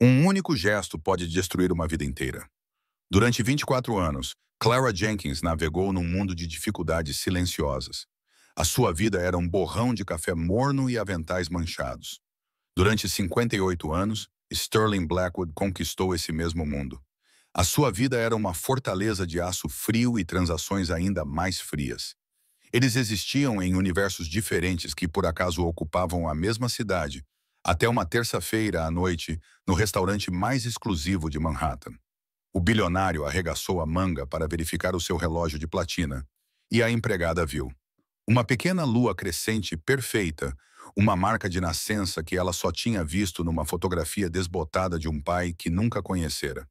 Um único gesto pode destruir uma vida inteira. Durante 24 anos, Clara Jenkins navegou num mundo de dificuldades silenciosas. A sua vida era um borrão de café morno e aventais manchados. Durante 58 anos, Sterling Blackwood conquistou esse mesmo mundo. A sua vida era uma fortaleza de aço frio e transações ainda mais frias. Eles existiam em universos diferentes que por acaso ocupavam a mesma cidade, até uma terça-feira à noite, no restaurante mais exclusivo de Manhattan. O bilionário arregaçou a manga para verificar o seu relógio de platina, e a empregada viu. Uma pequena lua crescente perfeita, uma marca de nascença que ela só tinha visto numa fotografia desbotada de um pai que nunca conhecera.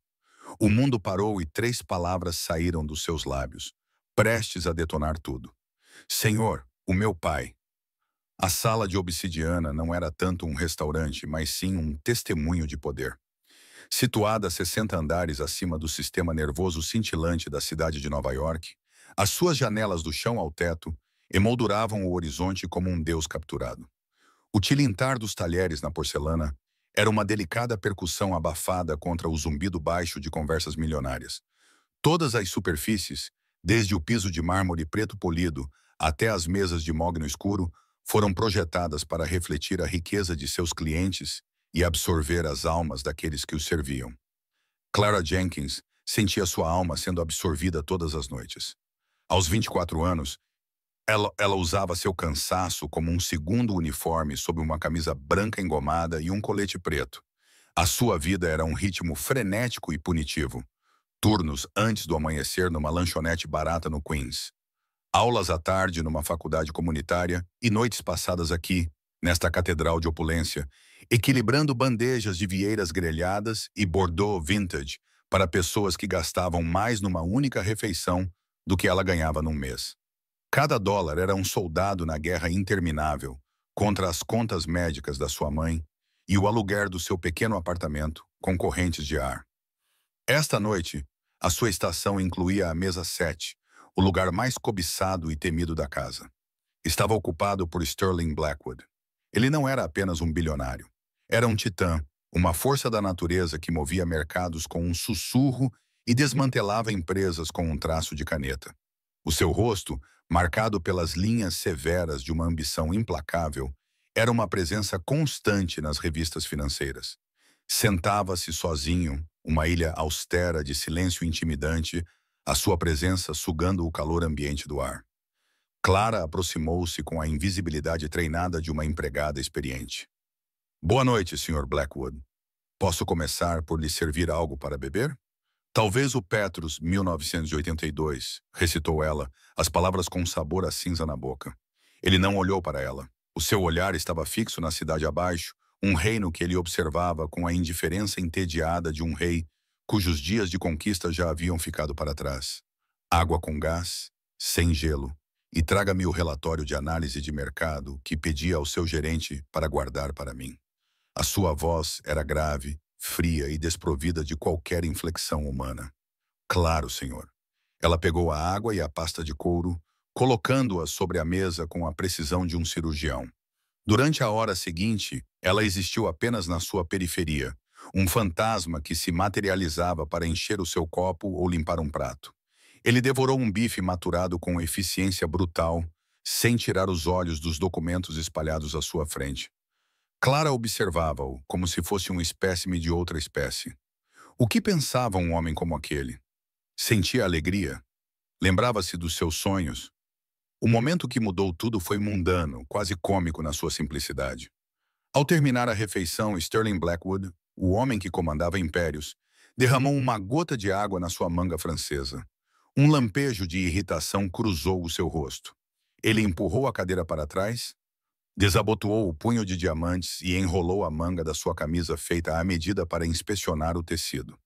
O mundo parou e 3 palavras saíram dos seus lábios, prestes a detonar tudo. Senhor, o meu pai. A sala de obsidiana não era tanto um restaurante, mas sim um testemunho de poder. Situada a 60 andares acima do sistema nervoso cintilante da cidade de Nova York, as suas janelas do chão ao teto emolduravam o horizonte como um deus capturado. O tilintar dos talheres na porcelana era uma delicada percussão abafada contra o zumbido baixo de conversas milionárias. Todas as superfícies, desde o piso de mármore preto polido até as mesas de mogno escuro, foram projetadas para refletir a riqueza de seus clientes e absorver as almas daqueles que os serviam. Clara Jenkins sentia sua alma sendo absorvida todas as noites. Aos 24 anos, ela usava seu cansaço como um segundo uniforme sob uma camisa branca engomada e um colete preto. A sua vida era um ritmo frenético e punitivo. Turnos antes do amanhecer numa lanchonete barata no Queens. Aulas à tarde numa faculdade comunitária e noites passadas aqui, nesta catedral de opulência, equilibrando bandejas de vieiras grelhadas e Bordeaux vintage para pessoas que gastavam mais numa única refeição do que ela ganhava num mês. Cada dólar era um soldado na guerra interminável contra as contas médicas da sua mãe e o aluguer do seu pequeno apartamento com correntes de ar. Esta noite, a sua estação incluía a mesa 7, o lugar mais cobiçado e temido da casa. Estava ocupado por Sterling Blackwood. Ele não era apenas um bilionário. Era um titã, uma força da natureza que movia mercados com um sussurro e desmantelava empresas com um traço de caneta. O seu rosto, marcado pelas linhas severas de uma ambição implacável, era uma presença constante nas revistas financeiras. Sentava-se sozinho, uma ilha austera de silêncio intimidante, a sua presença sugando o calor ambiente do ar. Clara aproximou-se com a invisibilidade treinada de uma empregada experiente. Boa noite, Sr. Blackwood. Posso começar por lhe servir algo para beber? Talvez o Petrus 1982, recitou ela, as palavras com sabor a cinza na boca. Ele não olhou para ela. O seu olhar estava fixo na cidade abaixo, um reino que ele observava com a indiferença entediada de um rei cujos dias de conquista já haviam ficado para trás. Água com gás, sem gelo, e traga-me o relatório de análise de mercado que pedi ao seu gerente para guardar para mim. A sua voz era grave, fria e desprovida de qualquer inflexão humana. Claro, senhor. Ela pegou a água e a pasta de couro, colocando-as sobre a mesa com a precisão de um cirurgião. Durante a hora seguinte, ela existiu apenas na sua periferia, um fantasma que se materializava para encher o seu copo ou limpar um prato. Ele devorou um bife maturado com eficiência brutal, sem tirar os olhos dos documentos espalhados à sua frente. Clara observava-o como se fosse um espécime de outra espécie. O que pensava um homem como aquele? Sentia alegria? Lembrava-se dos seus sonhos? O momento que mudou tudo foi mundano, quase cômico na sua simplicidade. Ao terminar a refeição, Sterling Blackwood, o homem que comandava impérios, derramou uma gota de água na sua manga francesa. Um lampejo de irritação cruzou o seu rosto. Ele empurrou a cadeira para trás, desabotoou o punho de diamantes e enrolou a manga da sua camisa feita à medida para inspecionar o tecido.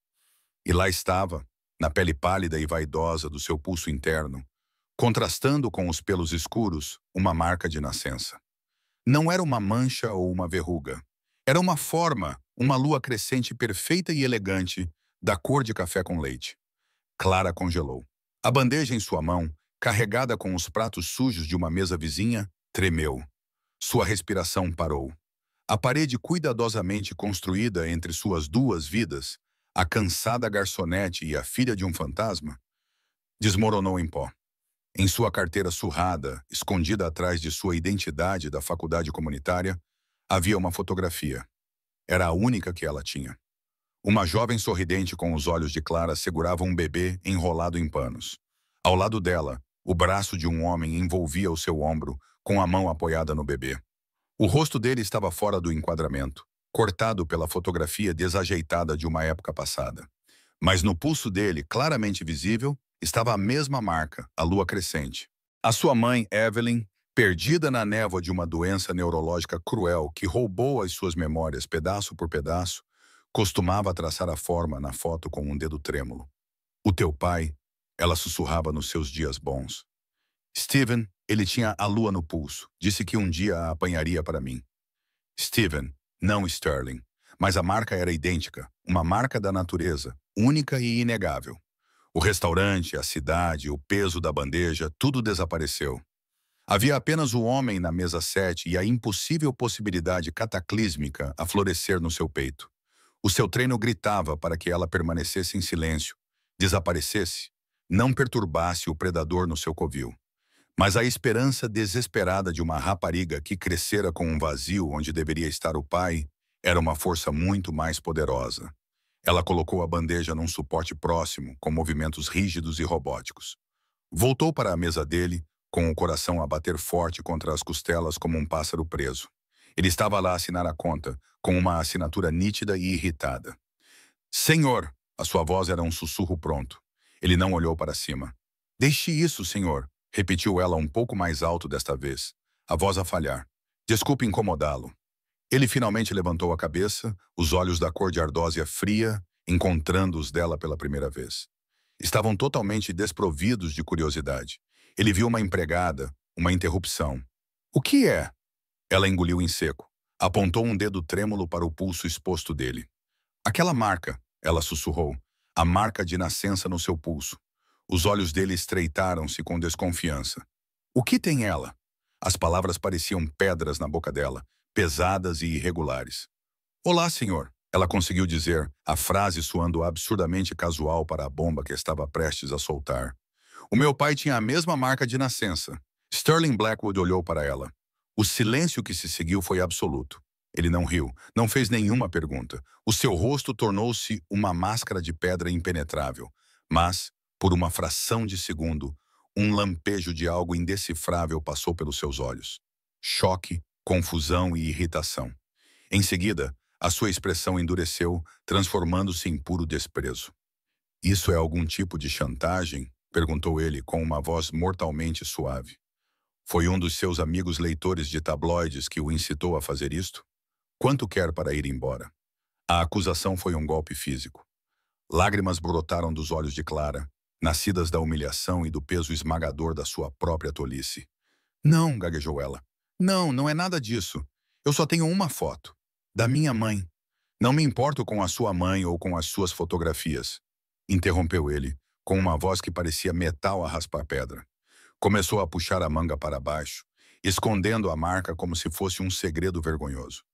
E lá estava, na pele pálida e vaidosa do seu pulso interno, contrastando com os pelos escuros, uma marca de nascença. Não era uma mancha ou uma verruga. Era uma forma, uma lua crescente perfeita e elegante, da cor de café com leite. Clara congelou. A bandeja em sua mão, carregada com os pratos sujos de uma mesa vizinha, tremeu. Sua respiração parou. A parede cuidadosamente construída entre suas duas vidas, a cansada garçonete e a filha de um fantasma, desmoronou em pó. Em sua carteira surrada, escondida atrás de sua identidade da faculdade comunitária, havia uma fotografia. Era a única que ela tinha. Uma jovem sorridente com os olhos de Clara segurava um bebê enrolado em panos. Ao lado dela, o braço de um homem envolvia o seu ombro, com a mão apoiada no bebê. O rosto dele estava fora do enquadramento, cortado pela fotografia desajeitada de uma época passada. Mas no pulso dele, claramente visível, estava a mesma marca, a lua crescente. A sua mãe, Evelyn, perdida na névoa de uma doença neurológica cruel que roubou as suas memórias pedaço por pedaço, costumava traçar a forma na foto com um dedo trêmulo. O teu pai, ela sussurrava nos seus dias bons. Steven, ele tinha a lua no pulso. Disse que um dia a apanharia para mim. Steven, não Sterling. Mas a marca era idêntica, uma marca da natureza, única e inegável. O restaurante, a cidade, o peso da bandeja, tudo desapareceu. Havia apenas o homem na mesa 7 e a impossível possibilidade cataclísmica a florescer no seu peito. O seu treino gritava para que ela permanecesse em silêncio, desaparecesse, não perturbasse o predador no seu covil. Mas a esperança desesperada de uma rapariga que crescera com um vazio onde deveria estar o pai era uma força muito mais poderosa. Ela colocou a bandeja num suporte próximo, com movimentos rígidos e robóticos. Voltou para a mesa dele, com o coração a bater forte contra as costelas como um pássaro preso. Ele estava lá a assinar a conta, com uma assinatura nítida e irritada. Senhor! A sua voz era um sussurro pronto. Ele não olhou para cima. Deixe isso, senhor, repetiu ela um pouco mais alto desta vez, a voz a falhar. Desculpe incomodá-lo. Ele finalmente levantou a cabeça, os olhos da cor de ardósia fria, encontrando os dela pela primeira vez. Estavam totalmente desprovidos de curiosidade. Ele viu uma empregada, uma interrupção. O que é? Ela engoliu em seco. Apontou um dedo trêmulo para o pulso exposto dele. Aquela marca, ela sussurrou. A marca de nascença no seu pulso. Os olhos dele estreitaram-se com desconfiança. O que tem ela? As palavras pareciam pedras na boca dela, pesadas e irregulares. Olá, senhor, ela conseguiu dizer, a frase soando absurdamente casual para a bomba que estava prestes a soltar. O meu pai tinha a mesma marca de nascença. Sterling Blackwood olhou para ela. O silêncio que se seguiu foi absoluto. Ele não riu, não fez nenhuma pergunta. O seu rosto tornou-se uma máscara de pedra impenetrável. Mas, por uma fração de segundo, um lampejo de algo indecifrável passou pelos seus olhos. Choque, confusão e irritação. Em seguida, a sua expressão endureceu, transformando-se em puro desprezo. Isso é algum tipo de chantagem? Perguntou ele com uma voz mortalmente suave. Foi um dos seus amigos leitores de tabloides que o incitou a fazer isto? Quanto quer para ir embora? A acusação foi um golpe físico. Lágrimas brotaram dos olhos de Clara, nascidas da humilhação e do peso esmagador da sua própria tolice. Não, gaguejou ela. Não, não é nada disso. Eu só tenho uma foto. Da minha mãe. Não me importo com a sua mãe ou com as suas fotografias. Interrompeu ele, com uma voz que parecia metal a raspar pedra. Começou a puxar a manga para baixo, escondendo a marca como se fosse um segredo vergonhoso.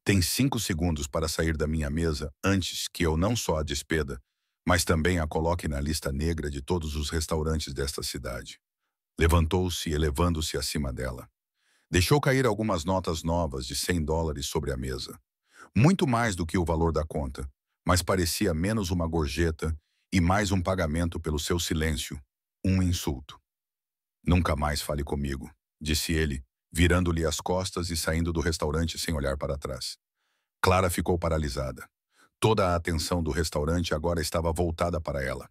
Tem 5 segundos para sair da minha mesa antes que eu não só a despeda, mas também a coloque na lista negra de todos os restaurantes desta cidade. Levantou-se, elevando-se acima dela. Deixou cair algumas notas novas de $100 sobre a mesa. Muito mais do que o valor da conta, mas parecia menos uma gorjeta e mais um pagamento pelo seu silêncio, um insulto. Nunca mais fale comigo, disse ele, virando-lhe as costas e saindo do restaurante sem olhar para trás. Clara ficou paralisada. Toda a atenção do restaurante agora estava voltada para ela.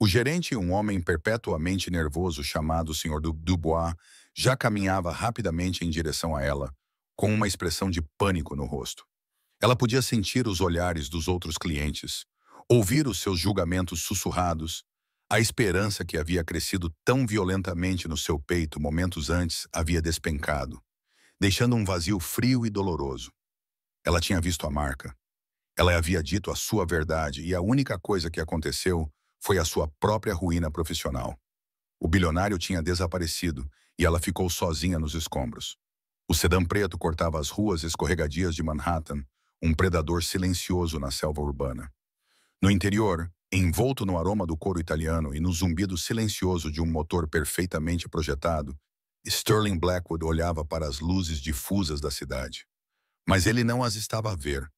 O gerente, um homem perpetuamente nervoso chamado Sr. Dubois, já caminhava rapidamente em direção a ela, com uma expressão de pânico no rosto. Ela podia sentir os olhares dos outros clientes, ouvir os seus julgamentos sussurrados. A esperança que havia crescido tão violentamente no seu peito momentos antes havia despencado, deixando um vazio frio e doloroso. Ela tinha visto a marca. Ela havia dito a sua verdade e a única coisa que aconteceu foi a sua própria ruína profissional. O bilionário tinha desaparecido e ela ficou sozinha nos escombros. O sedã preto cortava as ruas escorregadias de Manhattan, um predador silencioso na selva urbana. No interior, envolto no aroma do couro italiano e no zumbido silencioso de um motor perfeitamente projetado, Sterling Blackwood olhava para as luzes difusas da cidade. Mas ele não as estava a ver.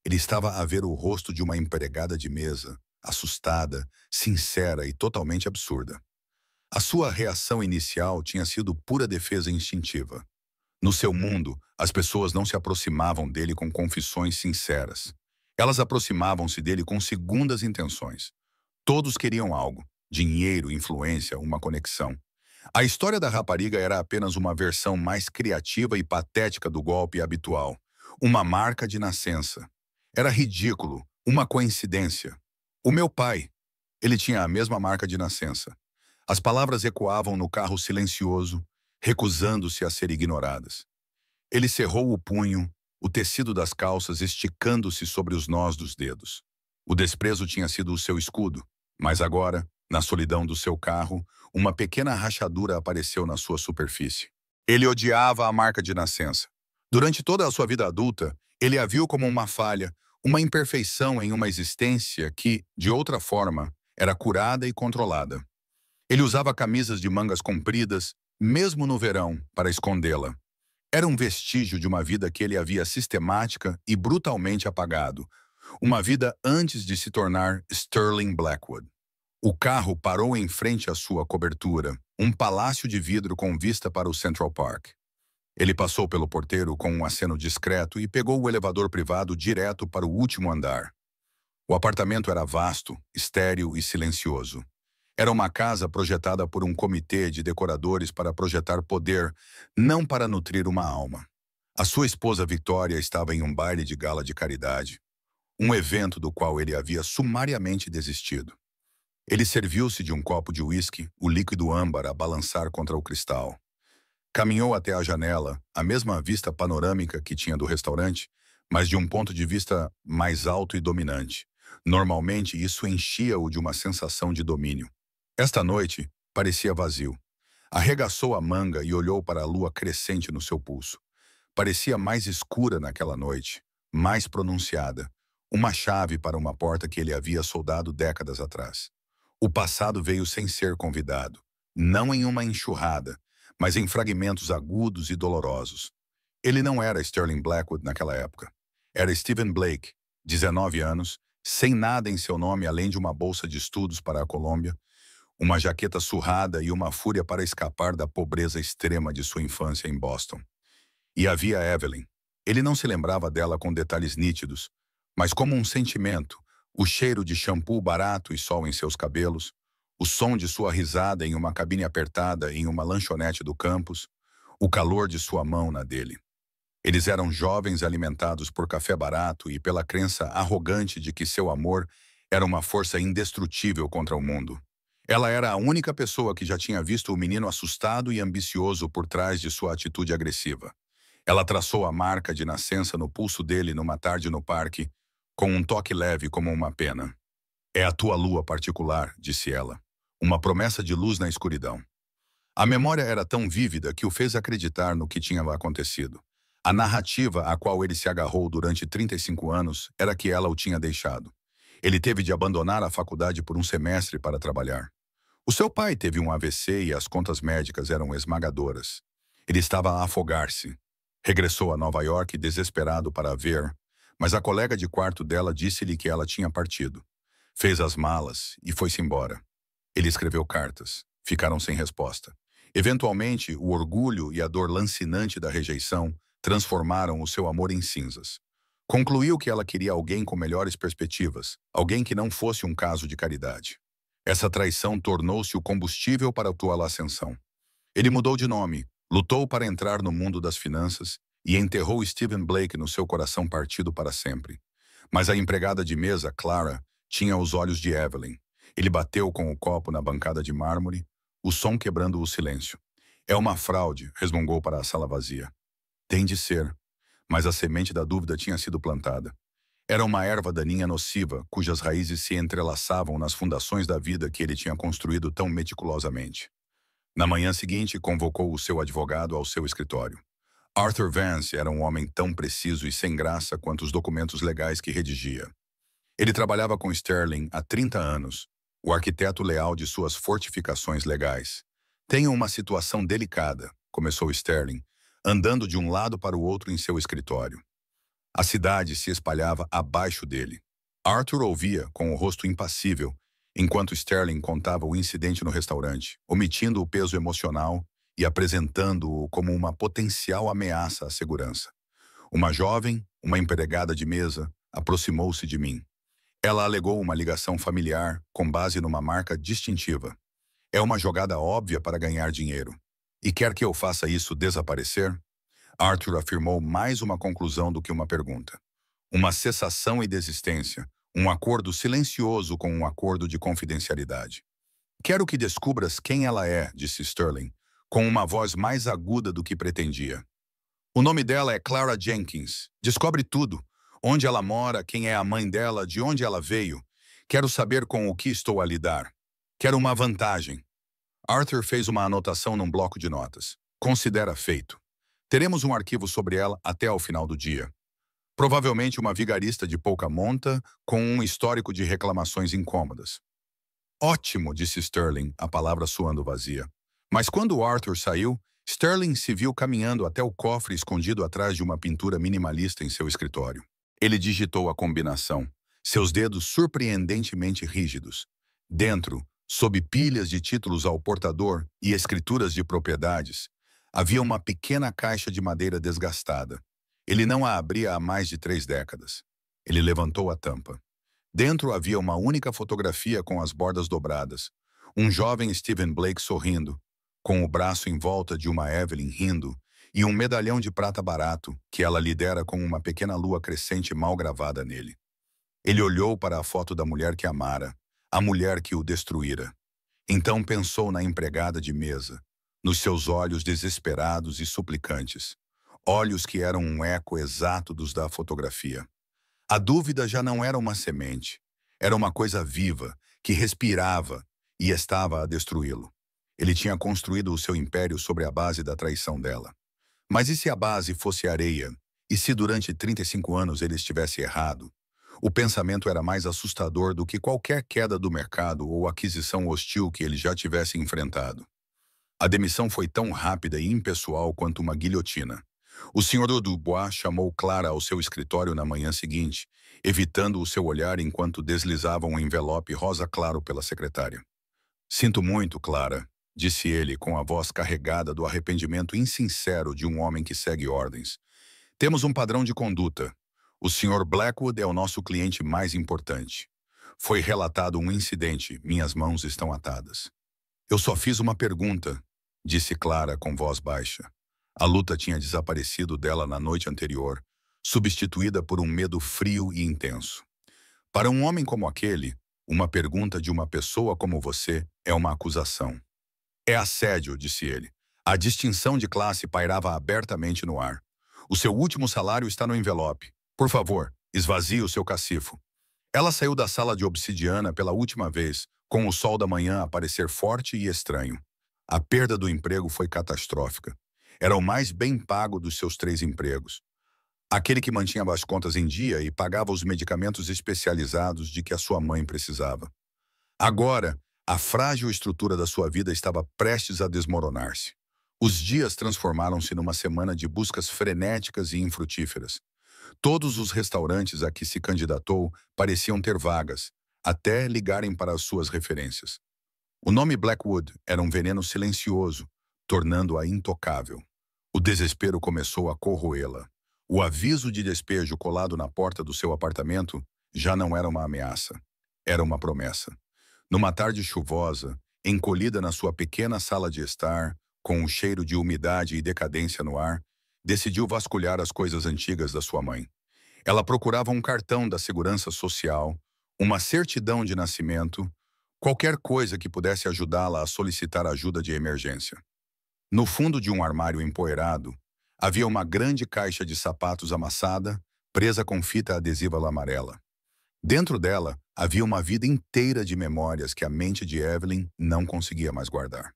Ele estava a ver o rosto de uma empregada de mesa, assustada, sincera e totalmente absurda. A sua reação inicial tinha sido pura defesa instintiva. No seu mundo, as pessoas não se aproximavam dele com confissões sinceras. Elas aproximavam-se dele com segundas intenções. Todos queriam algo: dinheiro, influência, uma conexão. A história da rapariga era apenas uma versão mais criativa e patética do golpe habitual. Uma marca de nascença. Era ridículo, uma coincidência. O meu pai, ele tinha a mesma marca de nascença. As palavras ecoavam no carro silencioso, recusando-se a ser ignoradas. Ele cerrou o punho, o tecido das calças esticando-se sobre os nós dos dedos. O desprezo tinha sido o seu escudo, mas agora, na solidão do seu carro, uma pequena rachadura apareceu na sua superfície. Ele odiava a marca de nascença. Durante toda a sua vida adulta, ele a viu como uma falha, uma imperfeição em uma existência que, de outra forma, era curada e controlada. Ele usava camisas de mangas compridas, mesmo no verão, para escondê-la. Era um vestígio de uma vida que ele havia sistemática e brutalmente apagado. Uma vida antes de se tornar Sterling Blackwood. O carro parou em frente à sua cobertura, um palácio de vidro com vista para o Central Park. Ele passou pelo porteiro com um aceno discreto e pegou o elevador privado direto para o último andar. O apartamento era vasto, estéril e silencioso. Era uma casa projetada por um comitê de decoradores para projetar poder, não para nutrir uma alma. A sua esposa Victoria estava em um baile de gala de caridade, um evento do qual ele havia sumariamente desistido. Ele serviu-se de um copo de uísque, o líquido âmbar a balançar contra o cristal. Caminhou até a janela, a mesma vista panorâmica que tinha do restaurante, mas de um ponto de vista mais alto e dominante. Normalmente, isso enchia-o de uma sensação de domínio. Esta noite, parecia vazio. Arregaçou a manga e olhou para a lua crescente no seu pulso. Parecia mais escura naquela noite, mais pronunciada. Uma chave para uma porta que ele havia soldado décadas atrás. O passado veio sem ser convidado, não em uma enxurrada, mas em fragmentos agudos e dolorosos. Ele não era Sterling Blackwood naquela época. Era Stephen Blake, 19 anos, sem nada em seu nome além de uma bolsa de estudos para a Colômbia, uma jaqueta surrada e uma fúria para escapar da pobreza extrema de sua infância em Boston. E havia Evelyn. Ele não se lembrava dela com detalhes nítidos, mas como um sentimento, o cheiro de shampoo barato e sol em seus cabelos, o som de sua risada em uma cabine apertada em uma lanchonete do campus, o calor de sua mão na dele. Eles eram jovens alimentados por café barato e pela crença arrogante de que seu amor era uma força indestrutível contra o mundo. Ela era a única pessoa que já tinha visto o menino assustado e ambicioso por trás de sua atitude agressiva. Ela traçou a marca de nascença no pulso dele numa tarde no parque, com um toque leve como uma pena. "É a tua lua particular", disse ela. Uma promessa de luz na escuridão. A memória era tão vívida que o fez acreditar no que tinha acontecido. A narrativa a qual ele se agarrou durante 35 anos era que ela o tinha deixado. Ele teve de abandonar a faculdade por um semestre para trabalhar. O seu pai teve um AVC e as contas médicas eram esmagadoras. Ele estava a afogar-se. Regressou a Nova York desesperado para a ver, mas a colega de quarto dela disse-lhe que ela tinha partido. Fez as malas e foi-se embora. Ele escreveu cartas. Ficaram sem resposta. Eventualmente, o orgulho e a dor lancinante da rejeição transformaram o seu amor em cinzas. Concluiu que ela queria alguém com melhores perspectivas, alguém que não fosse um caso de caridade. Essa traição tornou-se o combustível para a atual ascensão. Ele mudou de nome, lutou para entrar no mundo das finanças e enterrou Stephen Blake no seu coração partido para sempre. Mas a empregada de mesa, Clara, tinha os olhos de Evelyn. Ele bateu com o copo na bancada de mármore, o som quebrando o silêncio. "É uma fraude", resmungou para a sala vazia. "Tem de ser." Mas a semente da dúvida tinha sido plantada. Era uma erva daninha nociva, cujas raízes se entrelaçavam nas fundações da vida que ele tinha construído tão meticulosamente. Na manhã seguinte, convocou o seu advogado ao seu escritório. Arthur Vance era um homem tão preciso e sem graça quanto os documentos legais que redigia. Ele trabalhava com Sterling há 30 anos, o arquiteto leal de suas fortificações legais. Tenho uma situação delicada, começou Sterling, andando de um lado para o outro em seu escritório. A cidade se espalhava abaixo dele. Arthur ouvia com o rosto impassível, enquanto Sterling contava o incidente no restaurante, omitindo o peso emocional e apresentando-o como uma potencial ameaça à segurança. Uma jovem, uma empregada de mesa, aproximou-se de mim. Ela alegou uma ligação familiar com base numa marca distintiva. É uma jogada óbvia para ganhar dinheiro. E quer que eu faça isso desaparecer? Arthur afirmou mais uma conclusão do que uma pergunta. Uma cessação e desistência, um acordo silencioso com um acordo de confidencialidade. Quero que descubras quem ela é, disse Sterling, com uma voz mais aguda do que pretendia. O nome dela é Clara Jenkins. Descobre tudo. Onde ela mora, quem é a mãe dela, de onde ela veio. Quero saber com o que estou a lidar. Quero uma vantagem. Arthur fez uma anotação num bloco de notas. Considera feito. Teremos um arquivo sobre ela até ao final do dia. Provavelmente uma vigarista de pouca monta, com um histórico de reclamações incômodas. Ótimo, disse Sterling, a palavra soando vazia. Mas quando Arthur saiu, Sterling se viu caminhando até o cofre escondido atrás de uma pintura minimalista em seu escritório. Ele digitou a combinação, seus dedos surpreendentemente rígidos. Dentro, sob pilhas de títulos ao portador e escrituras de propriedades, havia uma pequena caixa de madeira desgastada. Ele não a abria há mais de 3 décadas. Ele levantou a tampa. Dentro havia uma única fotografia com as bordas dobradas. Um jovem Stephen Blake sorrindo, com o braço em volta de uma Evelyn rindo, e um medalhão de prata barato que ela lhe dera com uma pequena lua crescente mal gravada nele. Ele olhou para a foto da mulher que amara, a mulher que o destruíra. Então pensou na empregada de mesa, nos seus olhos desesperados e suplicantes, olhos que eram um eco exato dos da fotografia. A dúvida já não era uma semente, era uma coisa viva, que respirava e estava a destruí-lo. Ele tinha construído o seu império sobre a base da traição dela. Mas e se a base fosse areia? E se durante 35 anos ele estivesse errado? O pensamento era mais assustador do que qualquer queda do mercado ou aquisição hostil que ele já tivesse enfrentado. A demissão foi tão rápida e impessoal quanto uma guilhotina. O Sr. Dubois chamou Clara ao seu escritório na manhã seguinte, evitando o seu olhar enquanto deslizava um envelope rosa claro pela secretária. Sinto muito, Clara, disse ele com a voz carregada do arrependimento insincero de um homem que segue ordens. Temos um padrão de conduta. O Sr. Blackwood é o nosso cliente mais importante. Foi relatado um incidente, minhas mãos estão atadas. Eu só fiz uma pergunta, disse Clara com voz baixa. A luta tinha desaparecido dela na noite anterior, substituída por um medo frio e intenso. Para um homem como aquele, uma pergunta de uma pessoa como você é uma acusação. É assédio, disse ele. A distinção de classe pairava abertamente no ar. O seu último salário está no envelope. Por favor, esvazie o seu cacifo. Ela saiu da sala de obsidiana pela última vez, com o sol da manhã a parecer forte e estranho. A perda do emprego foi catastrófica. Era o mais bem pago dos seus 3 empregos. Aquele que mantinha as contas em dia e pagava os medicamentos especializados de que a sua mãe precisava. Agora, a frágil estrutura da sua vida estava prestes a desmoronar-se. Os dias transformaram-se numa semana de buscas frenéticas e infrutíferas. Todos os restaurantes a que se candidatou pareciam ter vagas, até ligarem para as suas referências. O nome Blackwood era um veneno silencioso, tornando-a intocável. O desespero começou a corroê-la. O aviso de despejo colado na porta do seu apartamento já não era uma ameaça, era uma promessa. Numa tarde chuvosa, encolhida na sua pequena sala de estar, com um cheiro de umidade e decadência no ar, decidiu vasculhar as coisas antigas da sua mãe. Ela procurava um cartão da segurança social, uma certidão de nascimento, qualquer coisa que pudesse ajudá-la a solicitar ajuda de emergência. No fundo de um armário empoeirado, havia uma grande caixa de sapatos amassada, presa com fita adesiva amarela. Dentro dela, havia uma vida inteira de memórias que a mente de Evelyn não conseguia mais guardar.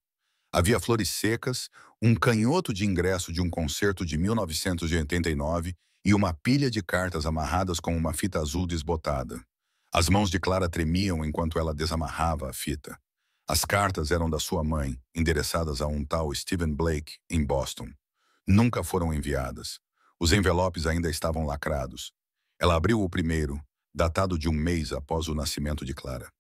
Havia flores secas, um canhoto de ingresso de um concerto de 1989 e uma pilha de cartas amarradas com uma fita azul desbotada. As mãos de Clara tremiam enquanto ela desamarrava a fita. As cartas eram da sua mãe, endereçadas a um tal Stephen Blake, em Boston. Nunca foram enviadas. Os envelopes ainda estavam lacrados. Ela abriu o primeiro, datado de um mês após o nascimento de Clara.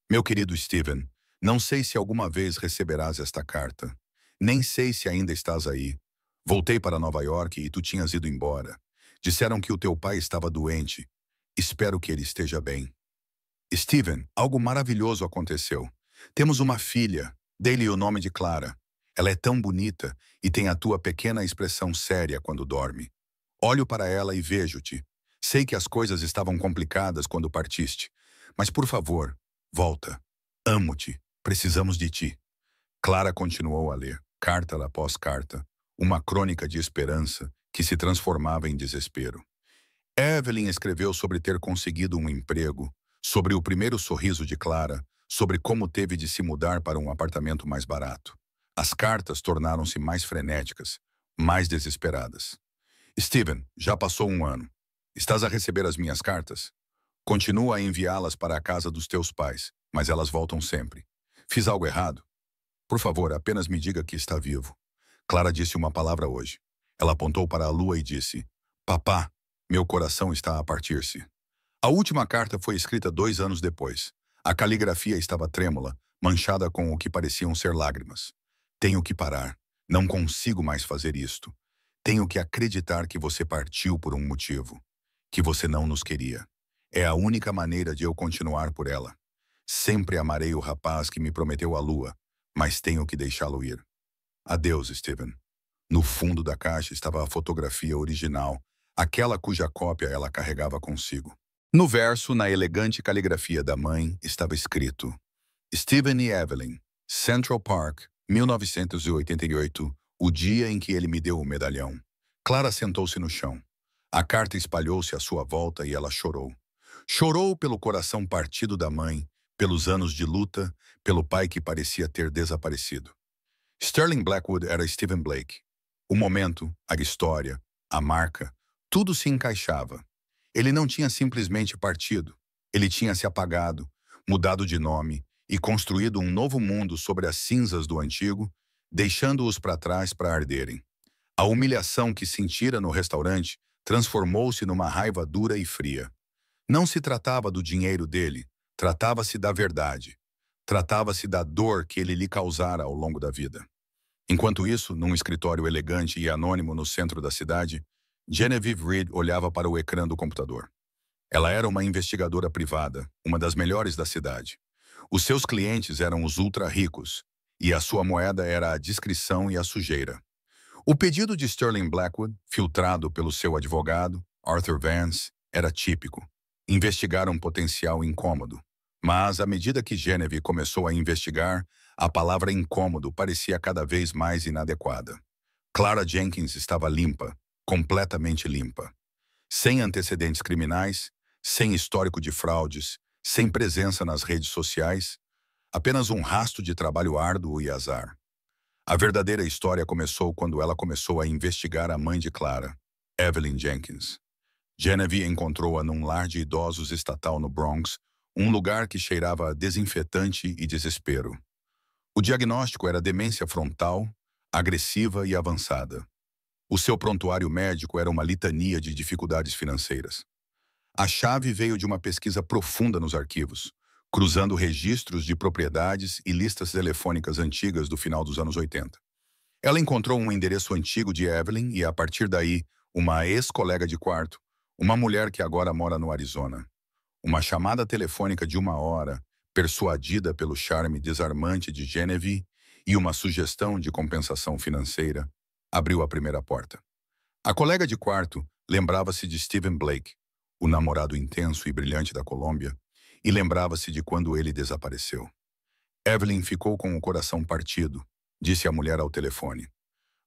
Meu querido Stephen, não sei se alguma vez receberás esta carta. Nem sei se ainda estás aí. Voltei para Nova York e tu tinhas ido embora. Disseram que o teu pai estava doente. Espero que ele esteja bem. Stephen, algo maravilhoso aconteceu. Temos uma filha. Dei-lhe o nome de Clara. Ela é tão bonita e tem a tua pequena expressão séria quando dorme. Olho para ela e vejo-te. Sei que as coisas estavam complicadas quando partiste. Mas, por favor, volta. Amo-te. Precisamos de ti. Clara continuou a ler, carta após carta, uma crônica de esperança que se transformava em desespero. Evelyn escreveu sobre ter conseguido um emprego, sobre o primeiro sorriso de Clara, sobre como teve de se mudar para um apartamento mais barato. As cartas tornaram-se mais frenéticas, mais desesperadas. Stephen, já passou um ano. Estás a receber as minhas cartas? Continua a enviá-las para a casa dos teus pais, mas elas voltam sempre. Fiz algo errado? Por favor, apenas me diga que está vivo. Clara disse uma palavra hoje. Ela apontou para a lua e disse, Papá, meu coração está a partir-se. A última carta foi escrita 2 anos depois. A caligrafia estava trêmula, manchada com o que pareciam ser lágrimas. Tenho que parar. Não consigo mais fazer isto. Tenho que acreditar que você partiu por um motivo. Que você não nos queria. É a única maneira de eu continuar por ela. Sempre amarei o rapaz que me prometeu a lua, mas tenho que deixá-lo ir. Adeus, Stephen. No fundo da caixa estava a fotografia original, aquela cuja cópia ela carregava consigo. No verso, na elegante caligrafia da mãe, estava escrito Stephen e Evelyn, Central Park, 1988, o dia em que ele me deu o medalhão. Clara sentou-se no chão. A carta espalhou-se à sua volta e ela chorou. Chorou pelo coração partido da mãe, pelos anos de luta, pelo pai que parecia ter desaparecido. Sterling Blackwood era Stephen Blake. O momento, a história, a marca, tudo se encaixava. Ele não tinha simplesmente partido. Ele tinha se apagado, mudado de nome e construído um novo mundo sobre as cinzas do antigo, deixando-os para trás para arderem. A humilhação que sentira no restaurante transformou-se numa raiva dura e fria. Não se tratava do dinheiro dele, tratava-se da verdade. Tratava-se da dor que ele lhe causara ao longo da vida. Enquanto isso, num escritório elegante e anônimo no centro da cidade, Genevieve Reed olhava para o ecrã do computador. Ela era uma investigadora privada, uma das melhores da cidade. Os seus clientes eram os ultra-ricos, e a sua moeda era a discrição e a sujeira. O pedido de Sterling Blackwood, filtrado pelo seu advogado, Arthur Vance, era típico. Investigar um potencial incômodo. Mas, à medida que Genevieve começou a investigar, a palavra incômodo parecia cada vez mais inadequada. Clara Jenkins estava limpa, completamente limpa. Sem antecedentes criminais, sem histórico de fraudes, sem presença nas redes sociais, apenas um rastro de trabalho árduo e azar. A verdadeira história começou quando ela começou a investigar a mãe de Clara, Evelyn Jenkins. Genevieve encontrou-a num lar de idosos estatal no Bronx, um lugar que cheirava a desinfetante e desespero. O diagnóstico era demência frontal, agressiva e avançada. O seu prontuário médico era uma litania de dificuldades financeiras. A chave veio de uma pesquisa profunda nos arquivos, cruzando registros de propriedades e listas telefônicas antigas do final dos anos 80. Ela encontrou um endereço antigo de Evelyn e, a partir daí, uma ex-colega de quarto, uma mulher que agora mora no Arizona. Uma chamada telefônica de 1 hora, persuadida pelo charme desarmante de Genevieve e uma sugestão de compensação financeira, abriu a primeira porta. A colega de quarto lembrava-se de Stephen Blake, o namorado intenso e brilhante da Colômbia, e lembrava-se de quando ele desapareceu. Evelyn ficou com o coração partido, disse a mulher ao telefone.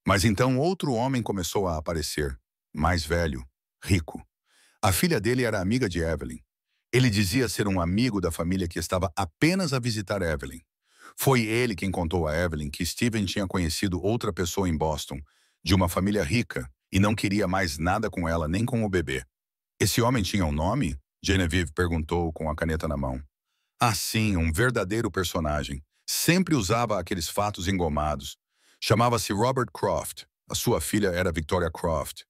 Mas então outro homem começou a aparecer, mais velho, rico. A filha dele era amiga de Evelyn. Ele dizia ser um amigo da família que estava apenas a visitar Evelyn. Foi ele quem contou a Evelyn que Steven tinha conhecido outra pessoa em Boston, de uma família rica, e não queria mais nada com ela nem com o bebê. Esse homem tinha um nome? Genevieve perguntou com a caneta na mão. Ah, sim, um verdadeiro personagem. Sempre usava aqueles fatos engomados. Chamava-se Robert Croft. A sua filha era Victoria Croft.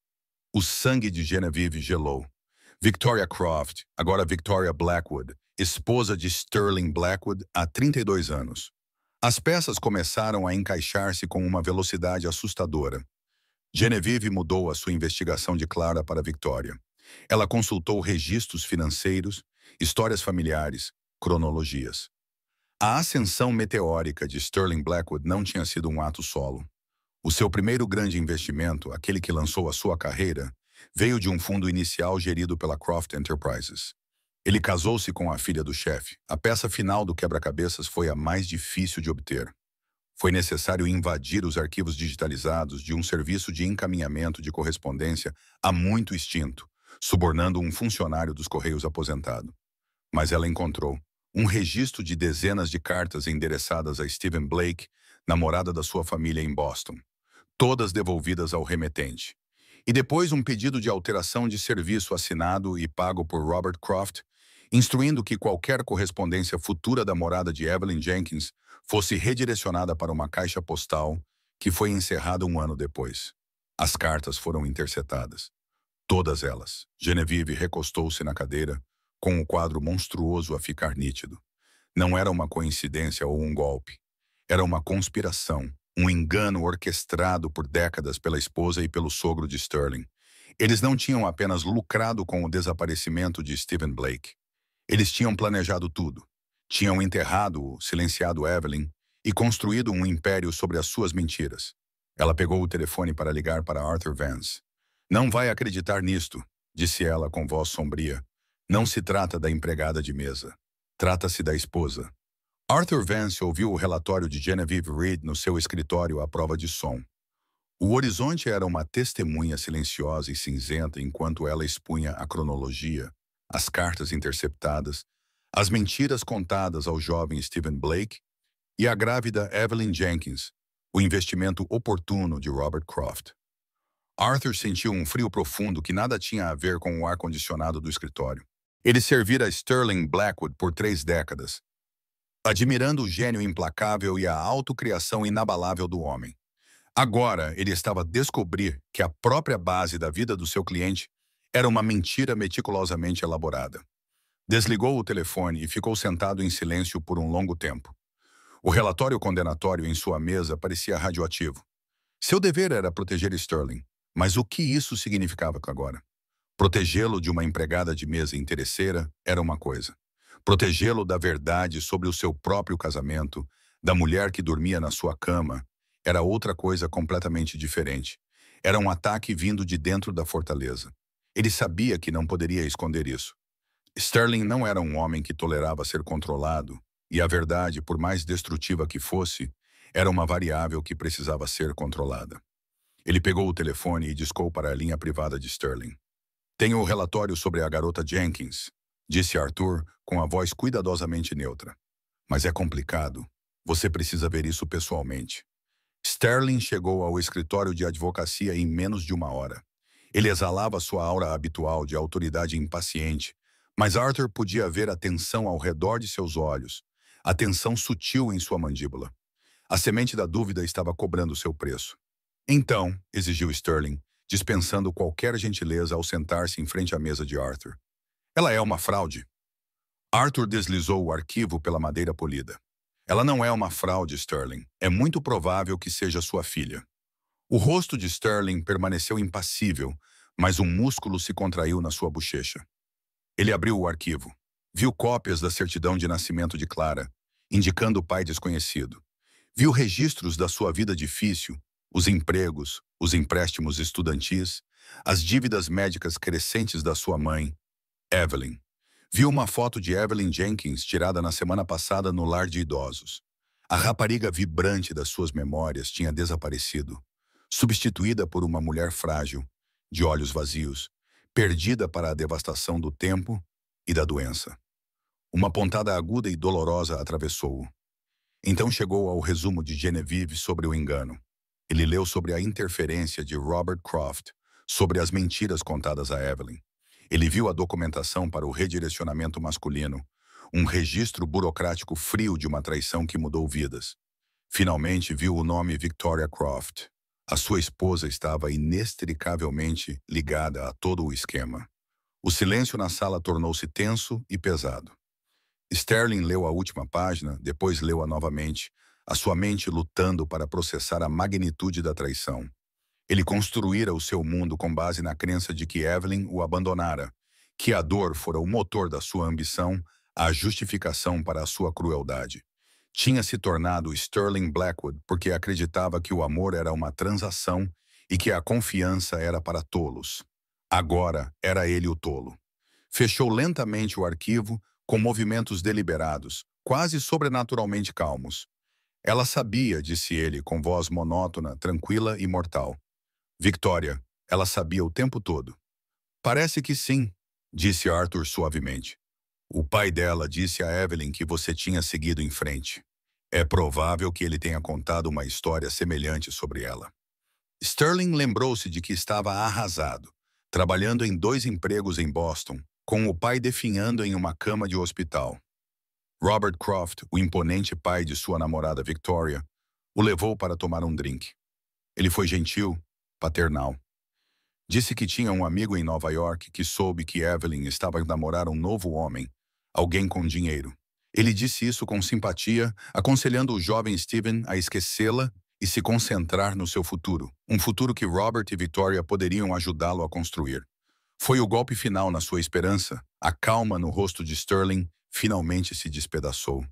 O sangue de Genevieve gelou. Victoria Croft, agora Victoria Blackwood, esposa de Sterling Blackwood há 32 anos. As peças começaram a encaixar-se com uma velocidade assustadora. Genevieve mudou a sua investigação de Clara para Victoria. Ela consultou registros financeiros, histórias familiares, cronologias. A ascensão meteórica de Sterling Blackwood não tinha sido um ato solo. O seu primeiro grande investimento, aquele que lançou a sua carreira, veio de um fundo inicial gerido pela Croft Enterprises. Ele casou-se com a filha do chefe. A peça final do quebra-cabeças foi a mais difícil de obter. Foi necessário invadir os arquivos digitalizados de um serviço de encaminhamento de correspondência há muito extinto, subornando um funcionário dos Correios aposentado. Mas ela encontrou um registro de dezenas de cartas endereçadas a Stephen Blake, namorada da sua família em Boston, todas devolvidas ao remetente. E depois um pedido de alteração de serviço assinado e pago por Robert Croft, instruindo que qualquer correspondência futura da morada de Evelyn Jenkins fosse redirecionada para uma caixa postal que foi encerrada um ano depois. As cartas foram interceptadas. Todas elas. Genevieve recostou-se na cadeira, com o quadro monstruoso a ficar nítido. Não era uma coincidência ou um golpe. Era uma conspiração, um engano orquestrado por décadas pela esposa e pelo sogro de Sterling. Eles não tinham apenas lucrado com o desaparecimento de Stephen Blake. Eles tinham planejado tudo. Tinham enterrado, silenciado Evelyn e construído um império sobre as suas mentiras. Ela pegou o telefone para ligar para Arthur Vance. Não vai acreditar nisto, disse ela com voz sombria. Não se trata da empregada de mesa. Trata-se da esposa. Arthur Vance ouviu o relatório de Genevieve Reed no seu escritório à prova de som. O horizonte era uma testemunha silenciosa e cinzenta enquanto ela expunha a cronologia, as cartas interceptadas, as mentiras contadas ao jovem Stephen Blake e a grávida Evelyn Jenkins, o investimento oportuno de Robert Croft. Arthur sentiu um frio profundo que nada tinha a ver com o ar-condicionado do escritório. Ele servira Sterling Blackwood por 3 décadas, admirando o gênio implacável e a autocriação inabalável do homem. Agora, ele estava a descobrir que a própria base da vida do seu cliente era uma mentira meticulosamente elaborada. Desligou o telefone e ficou sentado em silêncio por um longo tempo. O relatório condenatório em sua mesa parecia radioativo. Seu dever era proteger Sterling, mas o que isso significava agora? Protegê-lo de uma empregada de mesa interesseira era uma coisa. Protegê-lo da verdade sobre o seu próprio casamento, da mulher que dormia na sua cama, era outra coisa completamente diferente. Era um ataque vindo de dentro da fortaleza. Ele sabia que não poderia esconder isso. Sterling não era um homem que tolerava ser controlado, e a verdade, por mais destrutiva que fosse, era uma variável que precisava ser controlada. Ele pegou o telefone e discou para a linha privada de Sterling. Tenho o relatório sobre a garota Jenkins, disse Arthur com a voz cuidadosamente neutra. Mas é complicado. Você precisa ver isso pessoalmente. Sterling chegou ao escritório de advocacia em menos de 1 hora. Ele exalava sua aura habitual de autoridade impaciente, mas Arthur podia ver a tensão ao redor de seus olhos, a tensão sutil em sua mandíbula. A semente da dúvida estava cobrando seu preço. Então, exigiu Sterling, dispensando qualquer gentileza ao sentar-se em frente à mesa de Arthur. Ela é uma fraude. Arthur deslizou o arquivo pela madeira polida. Ela não é uma fraude, Sterling. É muito provável que seja sua filha. O rosto de Sterling permaneceu impassível, mas um músculo se contraiu na sua bochecha. Ele abriu o arquivo. Viu cópias da certidão de nascimento de Clara, indicando o pai desconhecido. Viu registros da sua vida difícil, os empregos, os empréstimos estudantis, as dívidas médicas crescentes da sua mãe, Evelyn. Viu uma foto de Evelyn Jenkins tirada na semana passada no lar de idosos. A rapariga vibrante das suas memórias tinha desaparecido, substituída por uma mulher frágil, de olhos vazios, perdida para a devastação do tempo e da doença. Uma pontada aguda e dolorosa atravessou-o. Então chegou ao resumo de Genevieve sobre o engano. Ele leu sobre a interferência de Robert Croft, sobre as mentiras contadas a Evelyn. Ele viu a documentação para o redirecionamento masculino, um registro burocrático frio de uma traição que mudou vidas. Finalmente viu o nome Victoria Croft. A sua esposa estava inextricavelmente ligada a todo o esquema. O silêncio na sala tornou-se tenso e pesado. Sterling leu a última página, depois leu-a novamente, a sua mente lutando para processar a magnitude da traição. Ele construíra o seu mundo com base na crença de que Evelyn o abandonara, que a dor fora o motor da sua ambição, a justificação para a sua crueldade. Tinha se tornado Sterling Blackwood porque acreditava que o amor era uma transação e que a confiança era para tolos. Agora era ele o tolo. Fechou lentamente o arquivo, com movimentos deliberados, quase sobrenaturalmente calmos. Ela sabia, disse ele, com voz monótona, tranquila e mortal. Victoria, ela sabia o tempo todo. Parece que sim, disse Arthur suavemente. O pai dela disse a Evelyn que você tinha seguido em frente. É provável que ele tenha contado uma história semelhante sobre ela. Sterling lembrou-se de que estava arrasado, trabalhando em 2 empregos em Boston, com o pai definhando em uma cama de hospital. Robert Croft, o imponente pai de sua namorada Victoria, o levou para tomar um drink. Ele foi gentil, paternal. Disse que tinha um amigo em Nova York que soube que Evelyn estava a namorar um novo homem, alguém com dinheiro. Ele disse isso com simpatia, aconselhando o jovem Stephen a esquecê-la e se concentrar no seu futuro, um futuro que Robert e Victoria poderiam ajudá-lo a construir. Foi o golpe final na sua esperança. A calma no rosto de Sterling finalmente se despedaçou.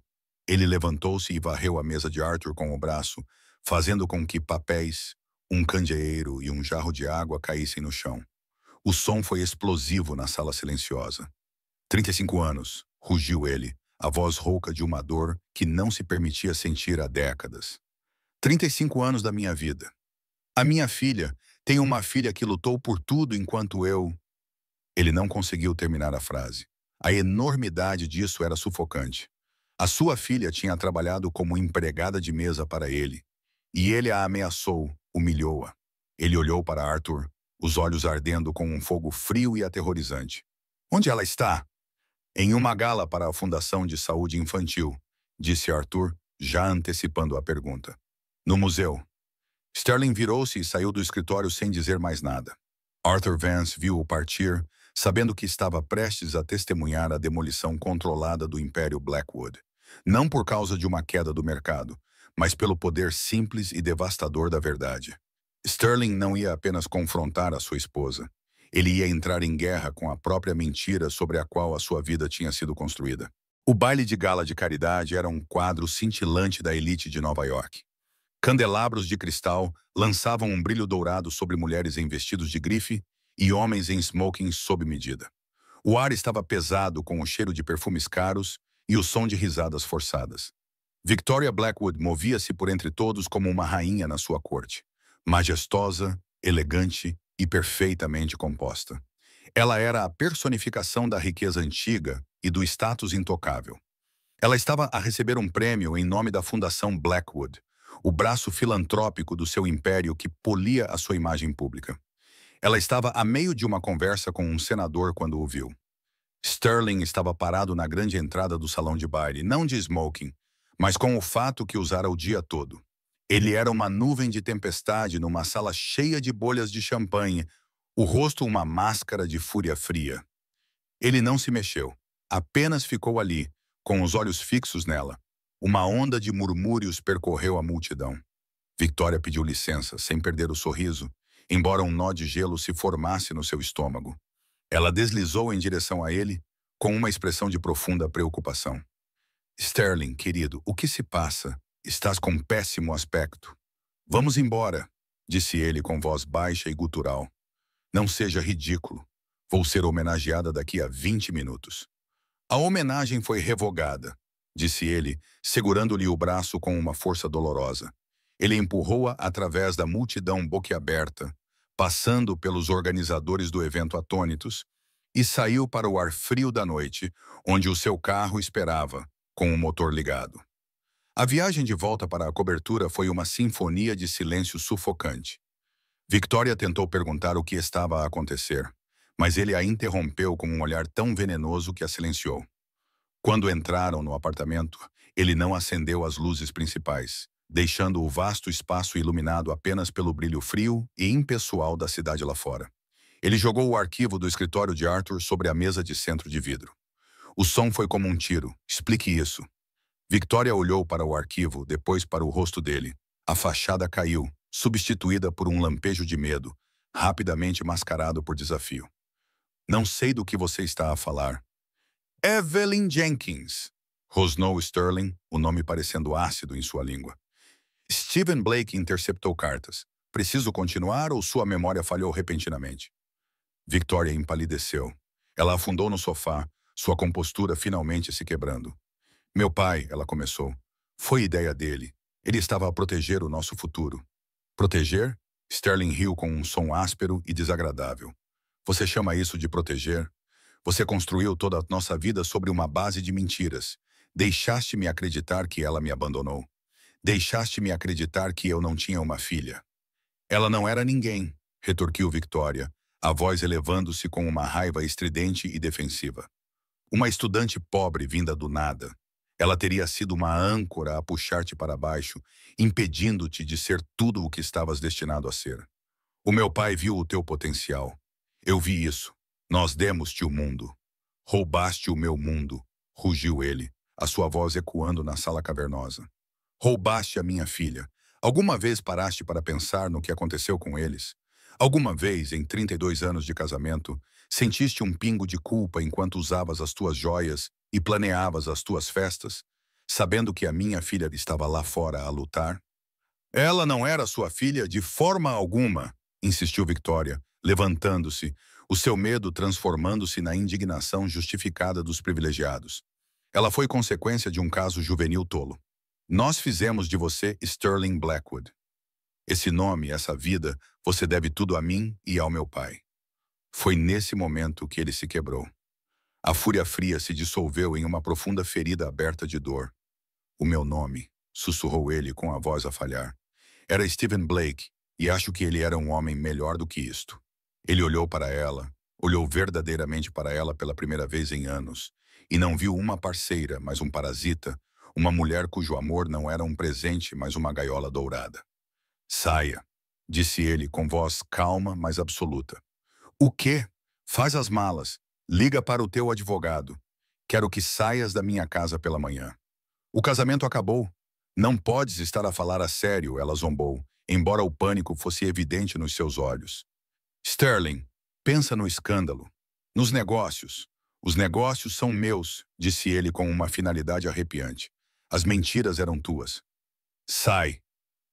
Ele levantou-se e varreu a mesa de Arthur com o braço, fazendo com que papéis, um candeeiro e um jarro de água caíssem no chão. O som foi explosivo na sala silenciosa. 35 anos, rugiu ele, a voz rouca de uma dor que não se permitia sentir há décadas. 35 anos da minha vida. A minha filha, tenho uma filha que lutou por tudo enquanto eu... Ele não conseguiu terminar a frase. A enormidade disso era sufocante. A sua filha tinha trabalhado como empregada de mesa para ele, e ele a ameaçou, humilhou-a. Ele olhou para Arthur, os olhos ardendo com um fogo frio e aterrorizante. Onde ela está? Em uma gala para a Fundação de Saúde Infantil, disse Arthur, já antecipando a pergunta. No museu. Sterling virou-se e saiu do escritório sem dizer mais nada. Arthur Vance viu-o partir, sabendo que estava prestes a testemunhar a demolição controlada do Império Blackwood. Não por causa de uma queda do mercado, mas pelo poder simples e devastador da verdade. Sterling não ia apenas confrontar a sua esposa. Ele ia entrar em guerra com a própria mentira sobre a qual a sua vida tinha sido construída. O baile de gala de caridade era um quadro cintilante da elite de Nova York. Candelabros de cristal lançavam um brilho dourado sobre mulheres em vestidos de grife e homens em smoking sob medida. O ar estava pesado com o cheiro de perfumes caros e o som de risadas forçadas. Victoria Blackwood movia-se por entre todos como uma rainha na sua corte, majestosa, elegante e perfeitamente composta. Ela era a personificação da riqueza antiga e do status intocável. Ela estava a receber um prêmio em nome da Fundação Blackwood, o braço filantrópico do seu império que polia a sua imagem pública. Ela estava a meio de uma conversa com um senador quando o viu. Sterling estava parado na grande entrada do salão de baile, não de smoking, mas com o fato que usara o dia todo. Ele era uma nuvem de tempestade numa sala cheia de bolhas de champanhe, o rosto uma máscara de fúria fria. Ele não se mexeu, apenas ficou ali, com os olhos fixos nela. Uma onda de murmúrios percorreu a multidão. Victoria pediu licença, sem perder o sorriso, embora um nó de gelo se formasse no seu estômago. Ela deslizou em direção a ele, com uma expressão de profunda preocupação. Sterling, querido, o que se passa? Estás com péssimo aspecto. Vamos embora, disse ele com voz baixa e gutural. Não seja ridículo. Vou ser homenageada daqui a 20 minutos. A homenagem foi revogada, disse ele, segurando-lhe o braço com uma força dolorosa. Ele empurrou-a através da multidão boquiaberta, passando pelos organizadores do evento atônitos, e saiu para o ar frio da noite, onde o seu carro esperava, com o motor ligado. A viagem de volta para a cobertura foi uma sinfonia de silêncio sufocante. Victoria tentou perguntar o que estava a acontecer, mas ele a interrompeu com um olhar tão venenoso que a silenciou. Quando entraram no apartamento, ele não acendeu as luzes principais, deixando o vasto espaço iluminado apenas pelo brilho frio e impessoal da cidade lá fora. Ele jogou o arquivo do escritório de Arthur sobre a mesa de centro de vidro. O som foi como um tiro. Explique isso. Victoria olhou para o arquivo, depois para o rosto dele. A fachada caiu, substituída por um lampejo de medo, rapidamente mascarado por desafio. Não sei do que você está a falar. Evelyn Jenkins, rosnou Sterling, o nome parecendo ácido em sua língua. Stephen Blake interceptou cartas. Preciso continuar ou sua memória falhou repentinamente? Victoria empalideceu. Ela afundou no sofá, sua compostura finalmente se quebrando. Meu pai, ela começou. Foi ideia dele. Ele estava a proteger o nosso futuro. Proteger? Sterling riu com um som áspero e desagradável. Você chama isso de proteger? Você construiu toda a nossa vida sobre uma base de mentiras. Deixaste-me acreditar que ela me abandonou. Deixaste-me acreditar que eu não tinha uma filha. Ela não era ninguém, retorquiu Victoria, a voz elevando-se com uma raiva estridente e defensiva. Uma estudante pobre vinda do nada. Ela teria sido uma âncora a puxar-te para baixo, impedindo-te de ser tudo o que estavas destinado a ser. O meu pai viu o teu potencial. Eu vi isso. Nós demos-te o mundo. Roubaste o meu mundo, rugiu ele, a sua voz ecoando na sala cavernosa. Roubaste a minha filha. Alguma vez paraste para pensar no que aconteceu com eles? Alguma vez, em 32 anos de casamento, sentiste um pingo de culpa enquanto usavas as tuas joias e planeavas as tuas festas, sabendo que a minha filha estava lá fora a lutar? Ela não era sua filha de forma alguma, insistiu Victoria, levantando-se, o seu medo transformando-se na indignação justificada dos privilegiados. Ela foi consequência de um caso juvenil tolo. Nós fizemos de você Sterling Blackwood. Esse nome, essa vida, você deve tudo a mim e ao meu pai. Foi nesse momento que ele se quebrou. A fúria fria se dissolveu em uma profunda ferida aberta de dor. O meu nome, sussurrou ele com a voz a falhar. Era Stephen Blake, e acho que ele era um homem melhor do que isto. Ele olhou para ela, olhou verdadeiramente para ela pela primeira vez em anos, e não viu uma parceira, mas um parasita, uma mulher cujo amor não era um presente, mas uma gaiola dourada. Saia, disse ele com voz calma, mas absoluta. O quê? Faz as malas. Liga para o teu advogado. Quero que saias da minha casa pela manhã. O casamento acabou. Não podes estar a falar a sério, ela zombou, embora o pânico fosse evidente nos seus olhos. Sterling, pensa no escândalo. Nos negócios. Os negócios são meus, disse ele com uma finalidade arrepiante. As mentiras eram tuas. Sai.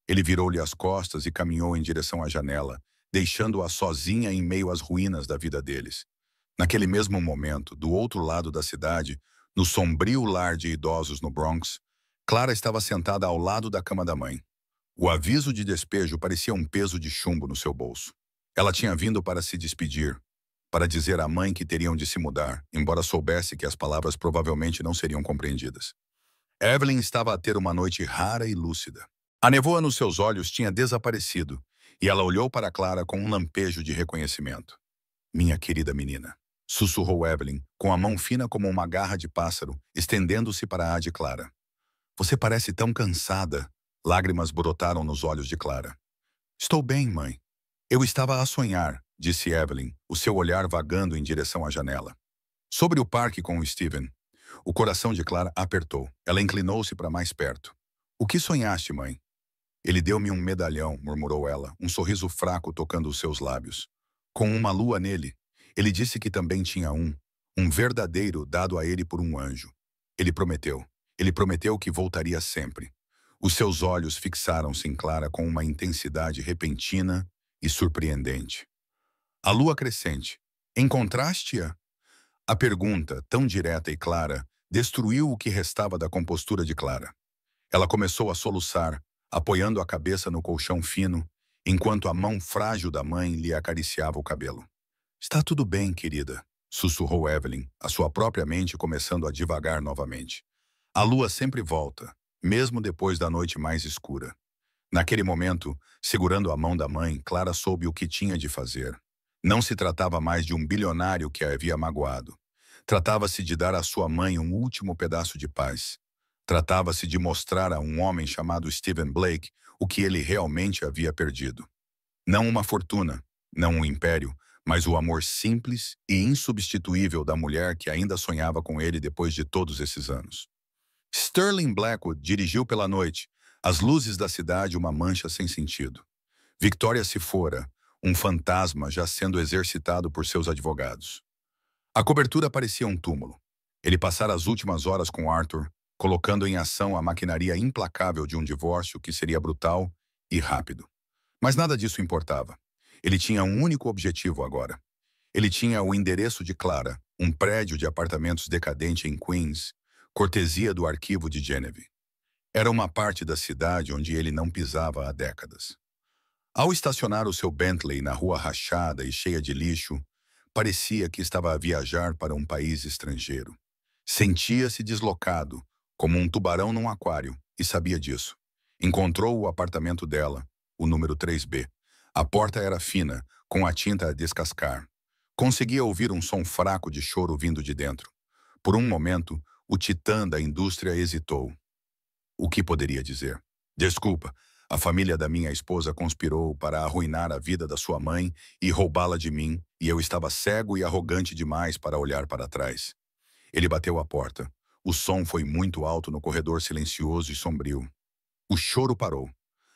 Ele virou-lhe as costas e caminhou em direção à janela, deixando-a sozinha em meio às ruínas da vida deles. Naquele mesmo momento, do outro lado da cidade, no sombrio lar de idosos no Bronx, Clara estava sentada ao lado da cama da mãe. O aviso de despejo parecia um peso de chumbo no seu bolso. Ela tinha vindo para se despedir, para dizer à mãe que teriam de se mudar, embora soubesse que as palavras provavelmente não seriam compreendidas. Evelyn estava a ter uma noite rara e lúcida. A nevoa nos seus olhos tinha desaparecido, e ela olhou para Clara com um lampejo de reconhecimento. Minha querida menina, sussurrou Evelyn, com a mão fina como uma garra de pássaro, estendendo-se para a de Clara. Você parece tão cansada. Lágrimas brotaram nos olhos de Clara. Estou bem, mãe. Eu estava a sonhar, disse Evelyn, o seu olhar vagando em direção à janela. Sobre o parque com o Stephen. O coração de Clara apertou. Ela inclinou-se para mais perto. O que sonhaste, mãe? Ele deu-me um medalhão, murmurou ela, um sorriso fraco tocando os seus lábios. Com uma lua nele. Ele disse que também tinha um verdadeiro dado a ele por um anjo. Ele prometeu que voltaria sempre. Os seus olhos fixaram-se em Clara com uma intensidade repentina e surpreendente. A lua crescente. Encontraste-a? A pergunta, tão direta e clara, destruiu o que restava da compostura de Clara. Ela começou a soluçar, apoiando a cabeça no colchão fino, enquanto a mão frágil da mãe lhe acariciava o cabelo. Está tudo bem, querida, sussurrou Evelyn, a sua própria mente começando a divagar novamente. A lua sempre volta, mesmo depois da noite mais escura. Naquele momento, segurando a mão da mãe, Clara soube o que tinha de fazer. Não se tratava mais de um bilionário que a havia magoado. Tratava-se de dar à sua mãe um último pedaço de paz. Tratava-se de mostrar a um homem chamado Stephen Blake o que ele realmente havia perdido. Não uma fortuna, não um império, mas o amor simples e insubstituível da mulher que ainda sonhava com ele depois de todos esses anos. Sterling Blackwood dirigiu pela noite, as luzes da cidade uma mancha sem sentido. Victoria se fora, um fantasma já sendo exercitado por seus advogados. A cobertura parecia um túmulo. Ele passara as últimas horas com Arthur, colocando em ação a maquinaria implacável de um divórcio que seria brutal e rápido. Mas nada disso importava. Ele tinha um único objetivo agora. Ele tinha o endereço de Clara, um prédio de apartamentos decadente em Queens, cortesia do arquivo de Genevieve. Era uma parte da cidade onde ele não pisava há décadas. Ao estacionar o seu Bentley na rua rachada e cheia de lixo, parecia que estava a viajar para um país estrangeiro. Sentia-se deslocado, como um tubarão num aquário, e sabia disso. Encontrou o apartamento dela, o número 3B. A porta era fina, com a tinta a descascar. Conseguia ouvir um som fraco de choro vindo de dentro. Por um momento, o titã da indústria hesitou. O que poderia dizer? Desculpa, a família da minha esposa conspirou para arruinar a vida da sua mãe e roubá-la de mim, e eu estava cego e arrogante demais para olhar para trás. Ele bateu a porta. O som foi muito alto no corredor silencioso e sombrio. O choro parou.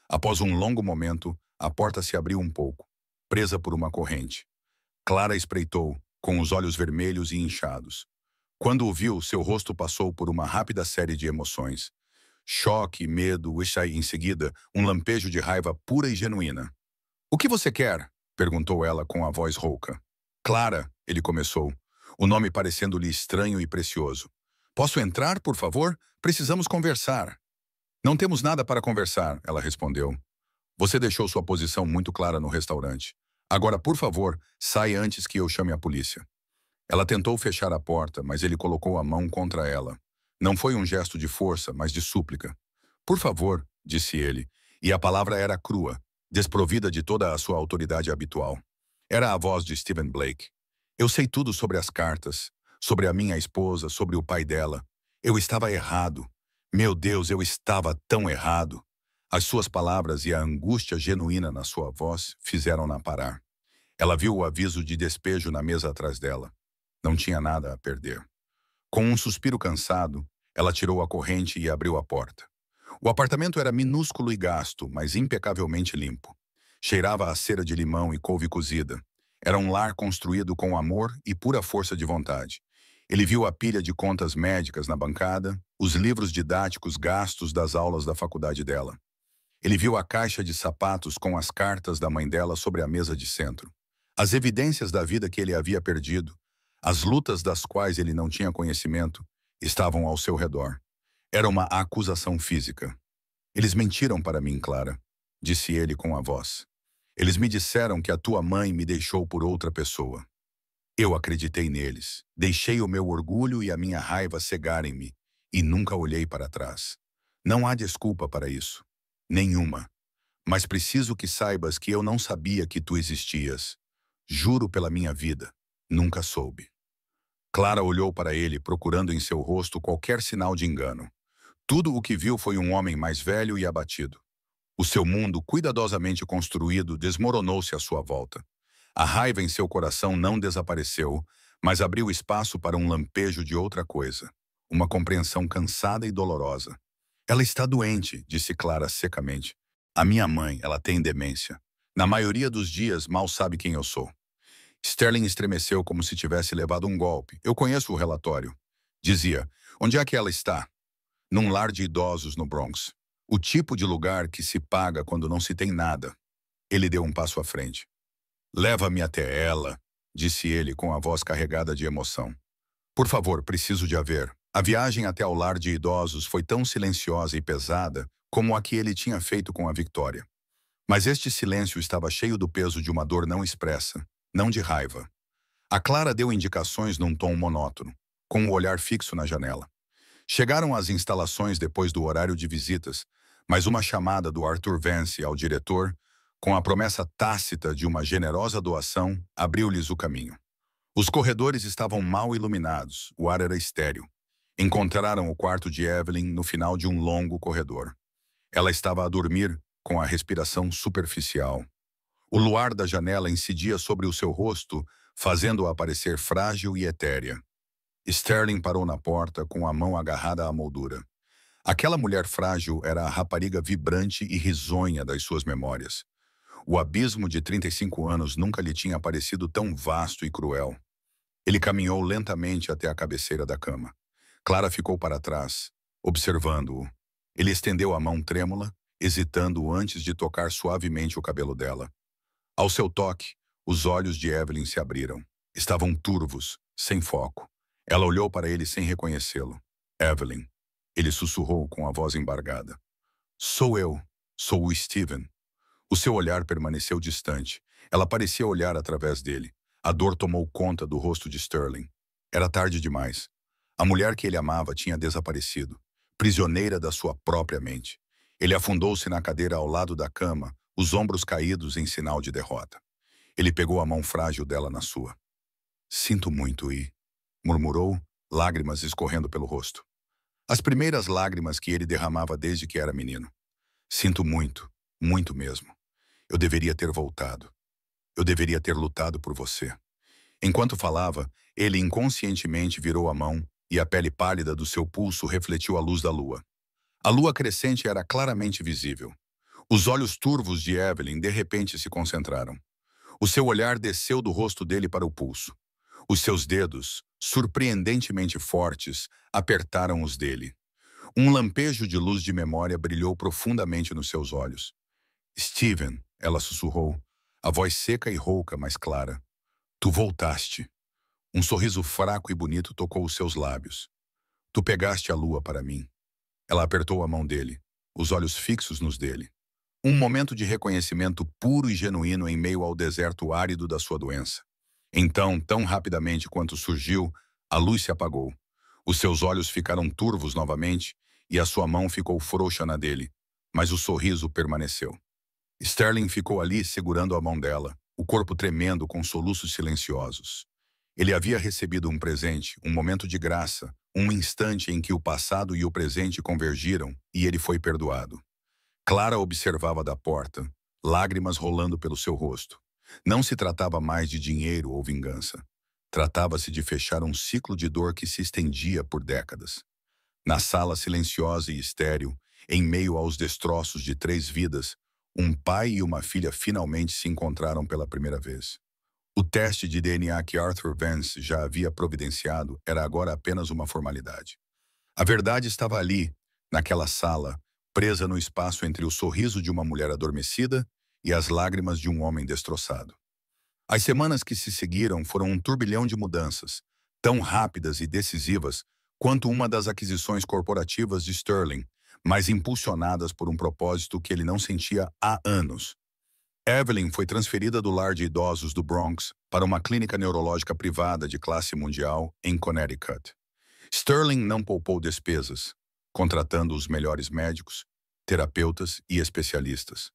Após um longo momento, a porta se abriu um pouco, presa por uma corrente. Clara espreitou, com os olhos vermelhos e inchados. Quando o viu, seu rosto passou por uma rápida série de emoções. Choque, medo, e em seguida, um lampejo de raiva pura e genuína. "O que você quer?" perguntou ela com a voz rouca. "Clara", ele começou, o nome parecendo-lhe estranho e precioso. "Posso entrar, por favor? Precisamos conversar." "Não temos nada para conversar", ela respondeu. "Você deixou sua posição muito clara no restaurante. Agora, por favor, saia antes que eu chame a polícia." Ela tentou fechar a porta, mas ele colocou a mão contra ela. Não foi um gesto de força, mas de súplica. "Por favor", disse ele, e a palavra era crua, desprovida de toda a sua autoridade habitual. Era a voz de Stephen Blake. "Eu sei tudo sobre as cartas, sobre a minha esposa, sobre o pai dela. Eu estava errado. Meu Deus, eu estava tão errado." As suas palavras e a angústia genuína na sua voz fizeram-na parar. Ela viu o aviso de despejo na mesa atrás dela. Não tinha nada a perder. Com um suspiro cansado, ela tirou a corrente e abriu a porta. O apartamento era minúsculo e gasto, mas impecavelmente limpo. Cheirava a cera de limão e couve cozida. Era um lar construído com amor e pura força de vontade. Ele viu a pilha de contas médicas na bancada, os livros didáticos gastos das aulas da faculdade dela. Ele viu a caixa de sapatos com as cartas da mãe dela sobre a mesa de centro. As evidências da vida que ele havia perdido, as lutas das quais ele não tinha conhecimento, estavam ao seu redor. Era uma acusação física. "Eles mentiram para mim, Clara", disse ele com a voz. "Eles me disseram que a tua mãe me deixou por outra pessoa. Eu acreditei neles, deixei o meu orgulho e a minha raiva cegarem-me, e nunca olhei para trás. Não há desculpa para isso. Nenhuma. Mas preciso que saibas que eu não sabia que tu existias. Juro pela minha vida, nunca soube." Clara olhou para ele, procurando em seu rosto qualquer sinal de engano. Tudo o que viu foi um homem mais velho e abatido. O seu mundo, cuidadosamente construído, desmoronou-se à sua volta. A raiva em seu coração não desapareceu, mas abriu espaço para um lampejo de outra coisa. Uma compreensão cansada e dolorosa. "Ela está doente", disse Clara secamente. "A minha mãe, ela tem demência. Na maioria dos dias, mal sabe quem eu sou." Sterling estremeceu como se tivesse levado um golpe. "Eu conheço o relatório." Dizia, "Onde é que ela está?" "Num lar de idosos no Bronx. O tipo de lugar que se paga quando não se tem nada." Ele deu um passo à frente. "Leva-me até ela", disse ele com a voz carregada de emoção. "Por favor, preciso de a ver." A viagem até ao lar de idosos foi tão silenciosa e pesada como a que ele tinha feito com a Victoria. Mas este silêncio estava cheio do peso de uma dor não expressa, não de raiva. A Clara deu indicações num tom monótono, com o olhar fixo na janela. Chegaram às instalações depois do horário de visitas, mas uma chamada do Arthur Vance ao diretor, com a promessa tácita de uma generosa doação, abriu-lhes o caminho. Os corredores estavam mal iluminados, o ar era estéril. Encontraram o quarto de Evelyn no final de um longo corredor. Ela estava a dormir, com a respiração superficial. O luar da janela incidia sobre o seu rosto, fazendo-a parecer frágil e etérea. Sterling parou na porta, com a mão agarrada à moldura. Aquela mulher frágil era a rapariga vibrante e risonha das suas memórias. O abismo de 35 anos nunca lhe tinha parecido tão vasto e cruel. Ele caminhou lentamente até a cabeceira da cama. Clara ficou para trás, observando-o. Ele estendeu a mão trêmula, hesitando antes de tocar suavemente o cabelo dela. Ao seu toque, os olhos de Evelyn se abriram. Estavam turvos, sem foco. Ela olhou para ele sem reconhecê-lo. Evelyn. Ele sussurrou com a voz embargada. Sou eu. Sou o Steven. O seu olhar permaneceu distante. Ela parecia olhar através dele. A dor tomou conta do rosto de Sterling. Era tarde demais. A mulher que ele amava tinha desaparecido, prisioneira da sua própria mente. Ele afundou-se na cadeira ao lado da cama, os ombros caídos em sinal de derrota. Ele pegou a mão frágil dela na sua. Sinto muito, murmurou, lágrimas escorrendo pelo rosto. As primeiras lágrimas que ele derramava desde que era menino. Sinto muito, muito mesmo. Eu deveria ter voltado. Eu deveria ter lutado por você. Enquanto falava, ele inconscientemente virou a mão e a pele pálida do seu pulso refletiu a luz da lua. A lua crescente era claramente visível. Os olhos turvos de Evelyn de repente se concentraram. O seu olhar desceu do rosto dele para o pulso. Os seus dedos, surpreendentemente fortes, apertaram os dele. Um lampejo de luz de memória brilhou profundamente nos seus olhos. Steven, ela sussurrou, a voz seca e rouca, mas clara. Tu voltaste. Um sorriso fraco e bonito tocou os seus lábios. Tu pegaste a lua para mim. Ela apertou a mão dele, os olhos fixos nos dele. Um momento de reconhecimento puro e genuíno em meio ao deserto árido da sua doença. Então, tão rapidamente quanto surgiu, a luz se apagou. Os seus olhos ficaram turvos novamente e a sua mão ficou frouxa na dele, mas o sorriso permaneceu. Sterling ficou ali segurando a mão dela, o corpo tremendo com soluços silenciosos. Ele havia recebido um presente, um momento de graça, um instante em que o passado e o presente convergiram e ele foi perdoado. Clara observava da porta, lágrimas rolando pelo seu rosto. Não se tratava mais de dinheiro ou vingança. Tratava-se de fechar um ciclo de dor que se estendia por décadas. Na sala silenciosa e estéril, em meio aos destroços de 3 vidas, um pai e uma filha finalmente se encontraram pela primeira vez. O teste de DNA que Arthur Vance já havia providenciado era agora apenas uma formalidade. A verdade estava ali, naquela sala, presa no espaço entre o sorriso de uma mulher adormecida e as lágrimas de um homem destroçado. As semanas que se seguiram foram um turbilhão de mudanças, tão rápidas e decisivas quanto uma das aquisições corporativas de Sterling, mas impulsionadas por um propósito que ele não sentia há anos. Evelyn foi transferida do lar de idosos do Bronx para uma clínica neurológica privada de classe mundial em Connecticut. Sterling não poupou despesas, contratando os melhores médicos, terapeutas e especialistas.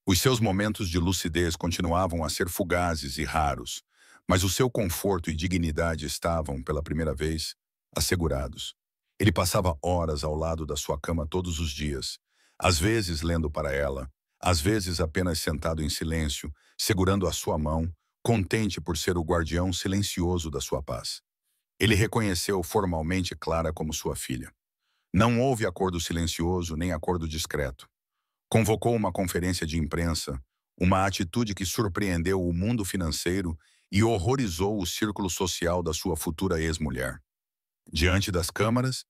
Os seus momentos de lucidez continuavam a ser fugazes e raros, mas o seu conforto e dignidade estavam, pela primeira vez, assegurados. Ele passava horas ao lado da sua cama todos os dias, às vezes lendo para ela, às vezes apenas sentado em silêncio, segurando a sua mão, contente por ser o guardião silencioso da sua paz. Ele reconheceu formalmente Clara como sua filha. Não houve acordo silencioso nem acordo discreto. Convocou uma conferência de imprensa, uma atitude que surpreendeu o mundo financeiro e horrorizou o círculo social da sua futura ex-mulher. Diante das câmaras,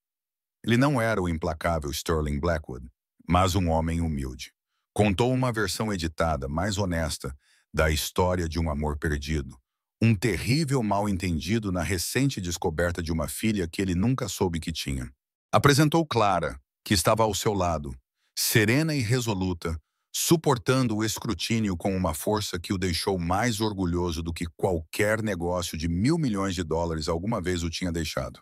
ele não era o implacável Sterling Blackwood, mas um homem humilde. Contou uma versão editada, mais honesta, da história de um amor perdido, um terrível mal-entendido na recente descoberta de uma filha que ele nunca soube que tinha. Apresentou Clara, que estava ao seu lado, serena e resoluta, suportando o escrutínio com uma força que o deixou mais orgulhoso do que qualquer negócio de $1.000 milhões alguma vez o tinha deixado.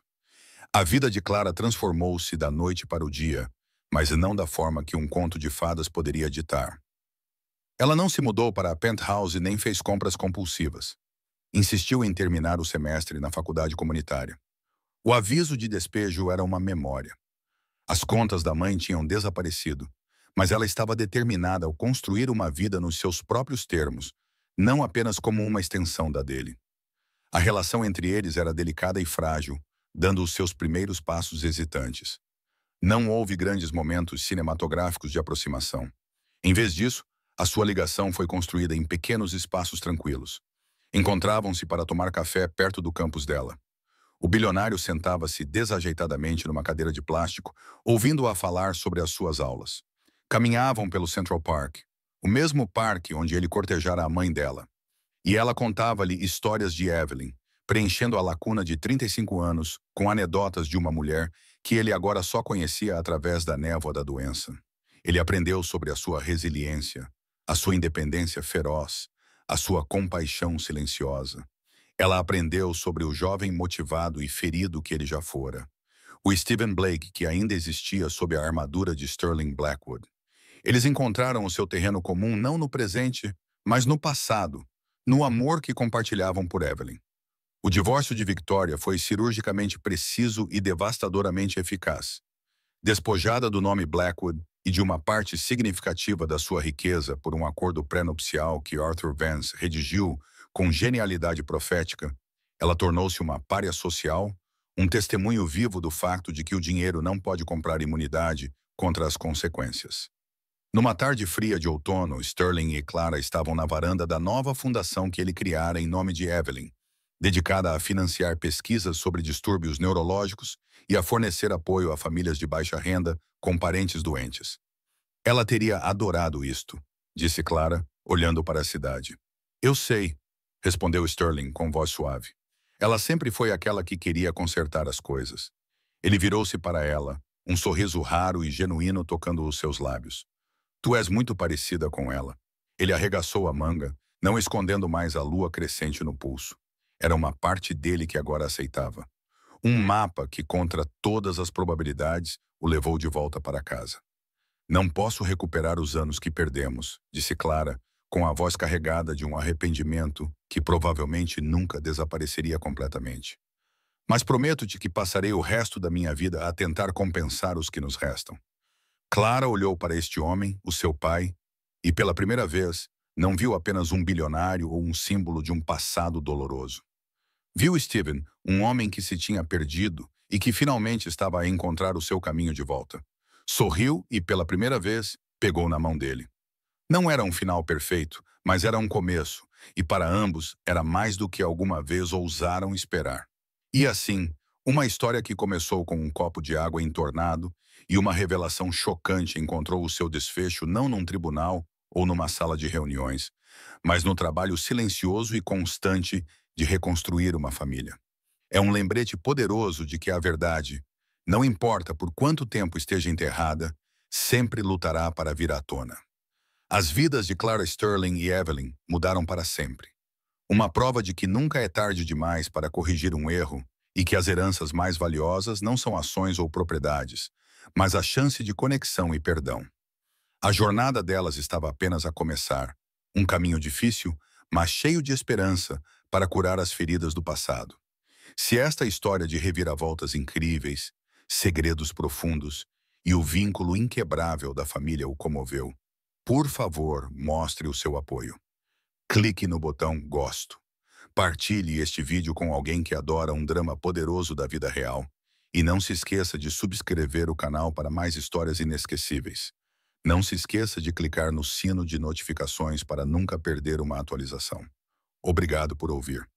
A vida de Clara transformou-se da noite para o dia, mas não da forma que um conto de fadas poderia ditar. Ela não se mudou para a penthouse nem fez compras compulsivas. Insistiu em terminar o semestre na faculdade comunitária. O aviso de despejo era uma memória. As contas da mãe tinham desaparecido, mas ela estava determinada a construir uma vida nos seus próprios termos, não apenas como uma extensão da dele. A relação entre eles era delicada e frágil, dando os seus primeiros passos hesitantes. Não houve grandes momentos cinematográficos de aproximação. Em vez disso, a sua ligação foi construída em pequenos espaços tranquilos. Encontravam-se para tomar café perto do campus dela. O bilionário sentava-se desajeitadamente numa cadeira de plástico, ouvindo-a falar sobre as suas aulas. Caminhavam pelo Central Park, o mesmo parque onde ele cortejara a mãe dela. E ela contava-lhe histórias de Evelyn, preenchendo a lacuna de 35 anos com anedotas de uma mulher que ele agora só conhecia através da névoa da doença. Ele aprendeu sobre a sua resiliência, a sua independência feroz, a sua compaixão silenciosa. Ela aprendeu sobre o jovem motivado e ferido que ele já fora. O Stephen Blake, que ainda existia sob a armadura de Sterling Blackwood. Eles encontraram o seu terreno comum não no presente, mas no passado, no amor que compartilhavam por Evelyn. O divórcio de Victoria foi cirurgicamente preciso e devastadoramente eficaz. Despojada do nome Blackwood e de uma parte significativa da sua riqueza por um acordo pré-nupcial que Arthur Vance redigiu com genialidade profética, ela tornou-se uma pária social, um testemunho vivo do fato de que o dinheiro não pode comprar imunidade contra as consequências. Numa tarde fria de outono, Sterling e Clara estavam na varanda da nova fundação que ele criara em nome de Evelyn, dedicada a financiar pesquisas sobre distúrbios neurológicos e a fornecer apoio a famílias de baixa renda com parentes doentes. Ela teria adorado isto, disse Clara, olhando para a cidade. Eu sei, respondeu Sterling com voz suave. Ela sempre foi aquela que queria consertar as coisas. Ele virou-se para ela, um sorriso raro e genuíno tocando os seus lábios. Tu és muito parecida com ela. Ele arregaçou a manga, não escondendo mais a lua crescente no pulso. Era uma parte dele que agora aceitava. Um mapa que, contra todas as probabilidades, o levou de volta para casa. Não posso recuperar os anos que perdemos, disse Clara, com a voz carregada de um arrependimento que provavelmente nunca desapareceria completamente. Mas prometo-te que passarei o resto da minha vida a tentar compensar os que nos restam. Clara olhou para este homem, o seu pai, e pela primeira vez não viu apenas um bilionário ou um símbolo de um passado doloroso. Viu Stephen, um homem que se tinha perdido e que finalmente estava a encontrar o seu caminho de volta. Sorriu e, pela primeira vez, pegou na mão dele. Não era um final perfeito, mas era um começo, e para ambos era mais do que alguma vez ousaram esperar. E assim, uma história que começou com um copo de água entornado e uma revelação chocante encontrou o seu desfecho não num tribunal ou numa sala de reuniões, mas no trabalho silencioso e constante de reconstruir uma família. É um lembrete poderoso de que a verdade, não importa por quanto tempo esteja enterrada, sempre lutará para vir à tona. As vidas de Clara Sterling e Evelyn mudaram para sempre. Uma prova de que nunca é tarde demais para corrigir um erro e que as heranças mais valiosas não são ações ou propriedades, mas a chance de conexão e perdão. A jornada delas estava apenas a começar, um caminho difícil, mas cheio de esperança para curar as feridas do passado. Se esta história de reviravoltas incríveis, segredos profundos e o vínculo inquebrável da família o comoveu, por favor, mostre o seu apoio. Clique no botão Gosto. Partilhe este vídeo com alguém que adora um drama poderoso da vida real. E não se esqueça de subscrever o canal para mais histórias inesquecíveis. Não se esqueça de clicar no sino de notificações para nunca perder uma atualização. Obrigado por ouvir.